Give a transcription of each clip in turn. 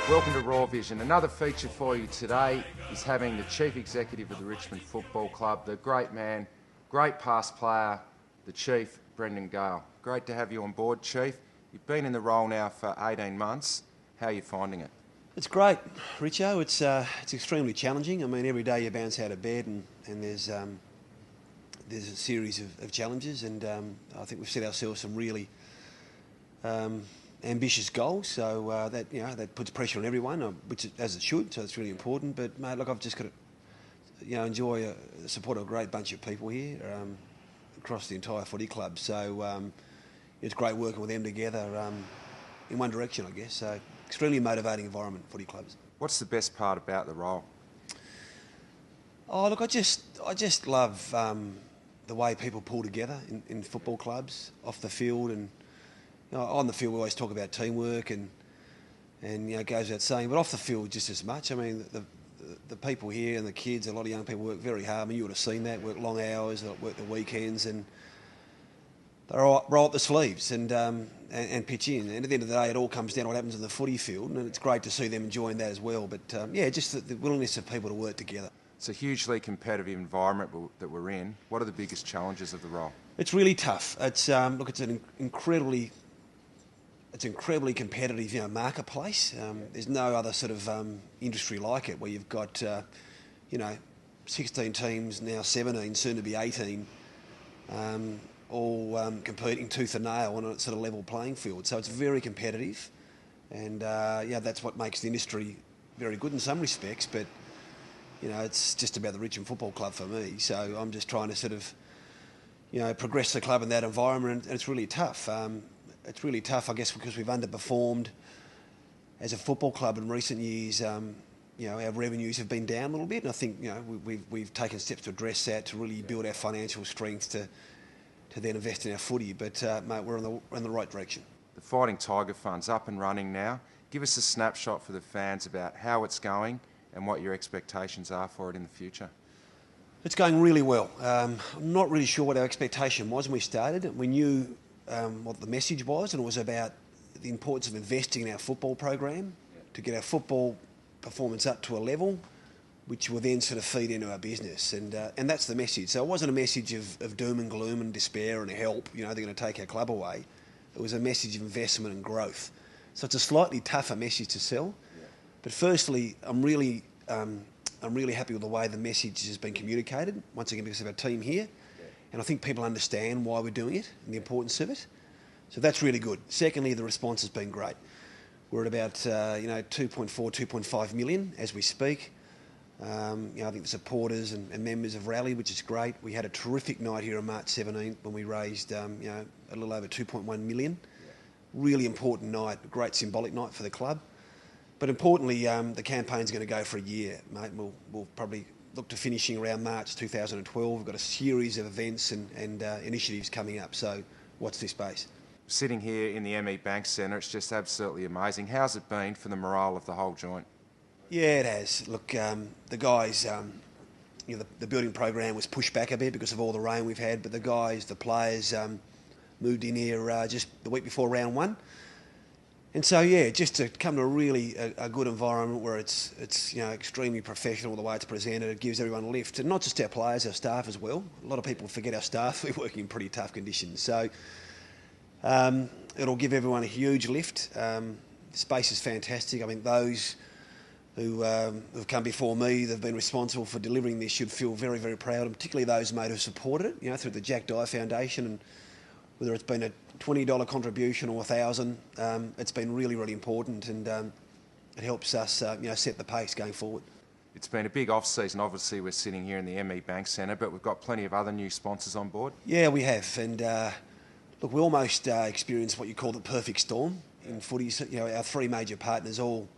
Welcome to Raw Vision. Another feature for you today is having the Chief Executive of the Richmond Football Club, the great man, great past player, the Chief, Brendon Gale. Great to have you on board, Chief. You've been in the role now for 18 months. How are you finding it? It's great, Richo. It's extremely challenging. I mean, every day you bounce out of bed and there's a series of challenges, and I think we've set ourselves some really ambitious goals. So that puts pressure on everyone, which as it should. So it's really important. But mate, look, I've just got to enjoy the support of a great bunch of people here across the entire footy club. So it's great working with them together in one direction, I guess. So extremely motivating environment, footy clubs. What's the best part about the role? Oh, look, I just love the way people pull together in football clubs, off the field, and on the field we always talk about teamwork and it goes without saying, but off the field just as much. I mean, the people here and the kids, a lot of young people work very hard. I mean, you would have seen that, work long hours, work the weekends, and they roll up the sleeves and pitch in. And at the end of the day, it all comes down to what happens in the footy field, and it's great to see them enjoying that as well. But just the willingness of people to work together. It's a hugely competitive environment that we're in. What are the biggest challenges of the role? It's really tough. It's it's an incredibly competitive marketplace. There's no other sort of industry like it, where you've got 16 teams, now 17, soon to be 18, all competing tooth and nail on a sort of level playing field. So it's very competitive, and that's what makes the industry very good in some respects. But it's just about the Richmond Football Club for me. So I'm just trying to sort of progress the club in that environment, and it's really tough. It's really tough, I guess, because we've underperformed as a football club in recent years. Our revenues have been down a little bit, and I think we've taken steps to address that, to really build our financial strength to then invest in our footy. But mate, we're in the right direction. The Fighting Tiger Fund's up and running now. Give us a snapshot for the fans about how it's going and what your expectations are for it in the future. It's going really well. I'm not really sure what our expectation was when we started. We knew what the message was, and it was about the importance of investing in our football program to get our football performance up to a level which will then sort of feed into our business, and that's the message. So it wasn't a message of doom and gloom and despair and help, they're going to take our club away. It was a message of investment and growth. So it's a slightly tougher message to sell. But firstly, I'm really happy with the way the message has been communicated, once again because of our team here. And I think people understand why we're doing it and the importance of it. So that's really good. Secondly, the response has been great. We're at about 2.4, 2.5 million as we speak. I think the supporters and members have rallied, which is great. We had a terrific night here on March 17th when we raised a little over 2.1 million. Really important night, a great symbolic night for the club. But importantly, the campaign's going to go for a year, mate. We'll probably look to finishing around March 2012. We've got a series of events and initiatives coming up, so watch this space. Sitting here in the ME Bank Centre, it's just absolutely amazing. How's it been for the morale of the whole joint? Yeah, it has. Look, the guys, the building program was pushed back a bit because of all the rain we've had, but the players moved in here just the week before round one. And so, just to come to a really a good environment where it's extremely professional the way it's presented, it gives everyone a lift, and not just our players, our staff as well. A lot of people forget our staff. We're working in pretty tough conditions, so it'll give everyone a huge lift. The space is fantastic. I mean, those who have come before me, they've been responsible for delivering this, should feel very, very proud, and particularly those, mate, who supported it, through the Jack Dye Foundation, and whether it's been a $20 contribution or $1,000, it's been really, really important, and it helps us, set the pace going forward. It's been a big off-season. Obviously, we're sitting here in the ME Bank Centre, but we've got plenty of other new sponsors on board. Yeah, we have, and look, we almost experienced what you call the perfect storm in footy. Our three major partners all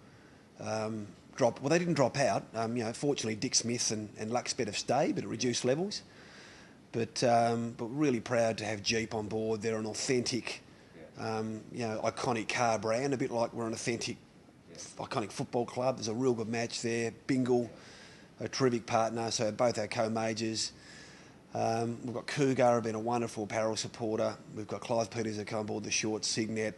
dropped. Well, they didn't drop out. Fortunately, Dick Smith and Luxbet have stayed, but at reduced levels. But really proud to have Jeep on board. They're an authentic, iconic car brand, a bit like we're an authentic, iconic football club. There's a real good match there. Bingle, a terrific partner, so both our co-majors. We've got Cougar, been a wonderful apparel supporter. We've got Clive Peters, who come on board the shorts, Signet.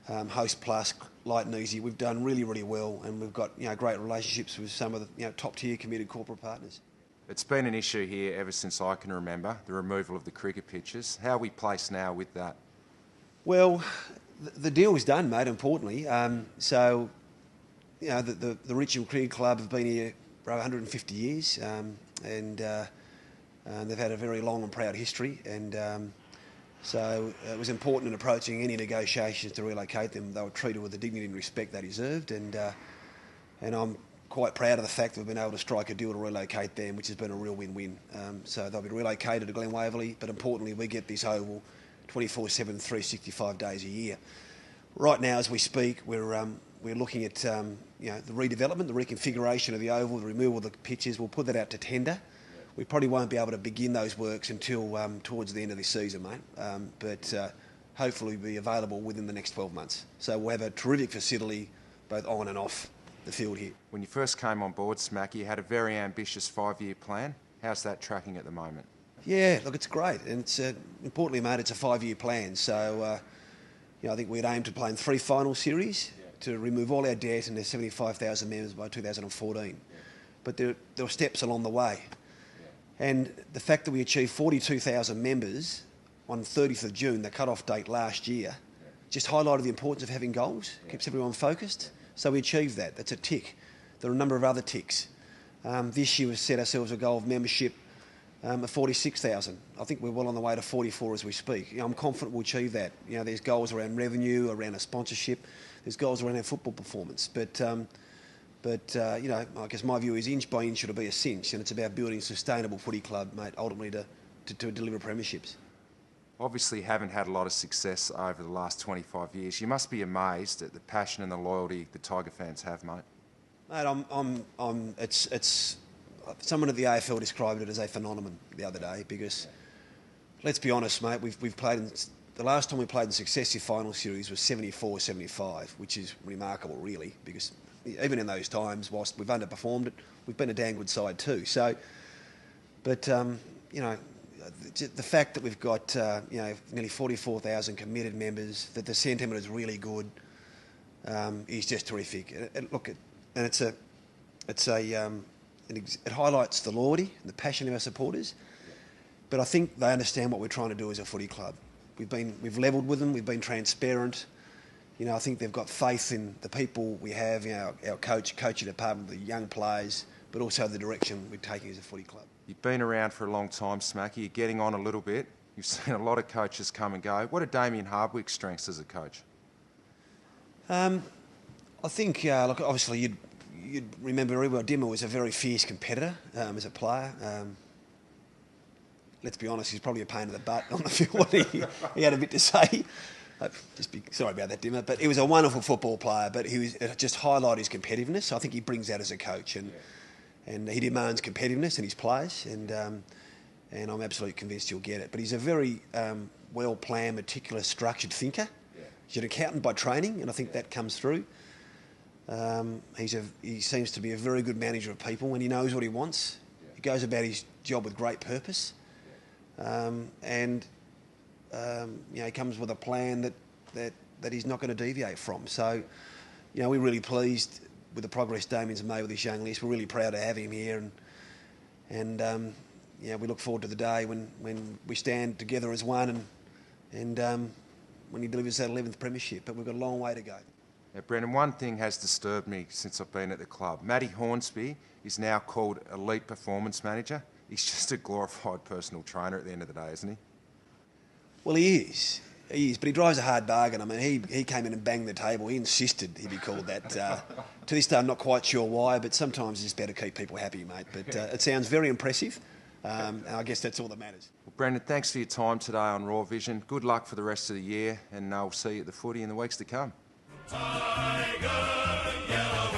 Host Plus, Light and Easy. We've done really, really well, and we've got great relationships with some of the top tier committed corporate partners. It's been an issue here ever since I can remember, the removal of the cricket pitches. How are we placed now with that? Well, the deal was done, mate, importantly. The Richo Cricket Club have been here for 150 years, and they've had a very long and proud history. So it was important in approaching any negotiations to relocate them. They were treated with the dignity and respect they deserved, and I'm quite proud of the fact that we've been able to strike a deal to relocate them, which has been a real win-win. So they'll be relocated to Glen Waverley, but importantly we get this oval 24/7, 365 days a year. Right now, as we speak, we're looking at the redevelopment, the reconfiguration of the oval, the removal of the pitches. We'll put that out to tender. We probably won't be able to begin those works until towards the end of this season, mate. But hopefully be available within the next 12 months. So we'll have a terrific facility both on and off the field here. When you first came on board, Smacky, you had a very ambitious 5-year plan. How's that tracking at the moment? Yeah, look, it's great. And it's importantly, mate, it's a 5-year plan. So I think we'd aim to play in 3 final series to remove all our debt, and there's 75,000 members by 2014. But there were steps along the way. And the fact that we achieved 42,000 members on 30th of June, the cut-off date last year, just highlighted the importance of having goals, keeps everyone focused. So we achieved that. That's a tick. There are a number of other ticks. This year we've set ourselves a goal of membership of 46,000. I think we're well on the way to 44 as we speak. I'm confident we'll achieve that. There's goals around revenue, around a sponsorship. There's goals around our football performance. But I guess my view is inch by inch it'll be a cinch, and it's about building a sustainable footy club, mate, ultimately to deliver premierships. Obviously haven't had a lot of success over the last 25 years. You must be amazed at the passion and the loyalty the Tiger fans have, mate. Mate, it's someone at the AFL described it as a phenomenon the other day, because let's be honest, mate, we've played in, the last time we played in successive final series was 74-75, which is remarkable really, because even in those times, whilst we've underperformed it, we've been a damn good side too. So, but the fact that we've got nearly 44,000 committed members, that the sentiment is really good, is just terrific. It highlights the loyalty and the passion of our supporters. But I think they understand what we're trying to do as a footy club. We've levelled with them. We've been transparent. I think they've got faith in the people we have, our coaching department, the young players, but also the direction we're taking as a footy club. You've been around for a long time, Smacky. You're getting on a little bit. You've seen a lot of coaches come and go. What are Damien Hardwick's strengths as a coach? I think, look, obviously you'd remember very well Dimmer was a very fierce competitor as a player. Let's be honest, he's probably a pain in the butt on the field. He had a bit to say. Sorry about that, Dimmer, but he was a wonderful football player. But it just highlighted his competitiveness. I think he brings that as a coach, and he demands competitiveness in his players, and I'm absolutely convinced he'll get it. But he's a very well-planned, meticulous, structured thinker. He's an accountant by training, and I think that comes through. He seems to be a very good manager of people, and he knows what he wants. He goes about his job with great purpose, he comes with a plan that he's not going to deviate from. So, we're really pleased with the progress Damien's made with this young list. We're really proud to have him here, and we look forward to the day when we stand together as one and when he delivers that 11th premiership. But we've got a long way to go. Now, Brendon, one thing has disturbed me since I've been at the club. Matty Hornsby is now called Elite Performance Manager. He's just a glorified personal trainer at the end of the day, isn't he? Well, he is, but he drives a hard bargain. I mean, he came in and banged the table. He insisted he be called that. To this day, I'm not quite sure why, but sometimes it's better to keep people happy, mate. But it sounds very impressive, and I guess that's all that matters. Well, Brendon, thanks for your time today on Raw Vision. Good luck for the rest of the year, and I'll see you at the footy in the weeks to come. Tiger, yellow.